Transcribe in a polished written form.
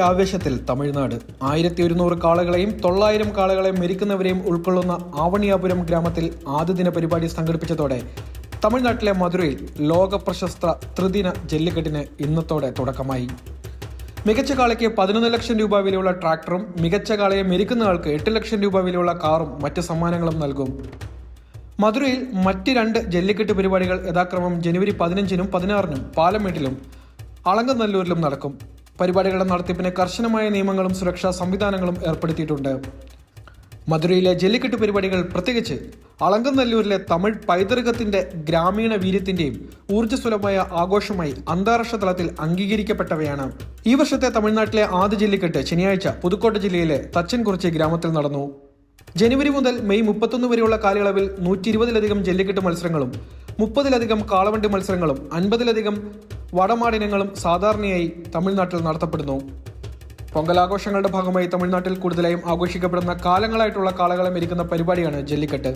ആവേശത്തിൽ തമിഴ്നാട് 1100 കാളകളെയും 900 കാളകളെയും മെരിക്കുന്നവരെയും ഉൾക്കൊള്ളുന്ന ആവണിയാപുരം ഗ്രാമത്തിൽ ആദ്യദിന പരിപാടി സംഘടിപ്പിച്ചതോടെ തമിഴ്നാട്ടിലെ മധുരയിൽ ലോക പ്രശസ്ത ത്രിദിന ജല്ലിക്കെട്ടിന് ഇന്നത്തോടെ തുടക്കമായി. മികച്ച കാളയ്ക്ക് 11 ലക്ഷം രൂപ വിലയുള്ള ട്രാക്ടറും മികച്ച കാളയെ മെരിക്കുന്ന ആൾക്ക് 8 ലക്ഷം രൂപ വിലയുള്ള കാറും മറ്റ് സമ്മാനങ്ങളും നൽകും. മധുരയിൽ മറ്റ് 2 ജല്ലിക്കെട്ട് പരിപാടികൾ യഥാക്രമം ജനുവരി 15-നും 16-നും പാലമേട്ടിലും അളങ്കനല്ലൂരിലും നടക്കും. പരിപാടികളുടെ നടത്തിപ്പിന് കർശനമായ നിയമങ്ങളും സുരക്ഷാ സംവിധാനങ്ങളും ഏർപ്പെടുത്തിയിട്ടുണ്ട്. മധുരയിലെ ജല്ലിക്കെട്ട് പരിപാടികൾ, പ്രത്യേകിച്ച് അളങ്കനല്ലൂരിലെ തമിഴ് പൈതൃകത്തിന്റെ ഗ്രാമീണ വീര്യത്തിന്റെയും ഊർജ്ജസ്വലമായ ആഘോഷമായി അന്താരാഷ്ട്ര തലത്തിൽ അംഗീകരിക്കപ്പെട്ടവയാണ്. ഈ വർഷത്തെ തമിഴ്നാട്ടിലെ ആദ്യ ജല്ലിക്കെട്ട് ശനിയാഴ്ച പുതുക്കോട്ട ജില്ലയിലെ തച്ചൻകുറിച്ചി ഗ്രാമത്തിൽ നടന്നു. ജനുവരി മുതൽ മെയ് 31 വരെയുള്ള കാലയളവിൽ 120-ലധികം ജല്ലിക്കെട്ട് മത്സരങ്ങളും 30-ലധികം കാളവണ്ടി മത്സരങ്ങളും 50-ലധികം വടമാടിനങ്ങളും സാധാരണയായി തമിഴ്നാട്ടിൽ നടത്തപ്പെടുന്നു. പൊങ്കലാഘോഷങ്ങളുടെ ഭാഗമായി തമിഴ്നാട്ടിൽ കൂടുതലായും ആഘോഷിക്കപ്പെടുന്ന കാലങ്ങളായിട്ടുള്ള കാളകളെ മെരിക്കുന്ന പരിപാടിയാണ് ജല്ലിക്കെട്ട്.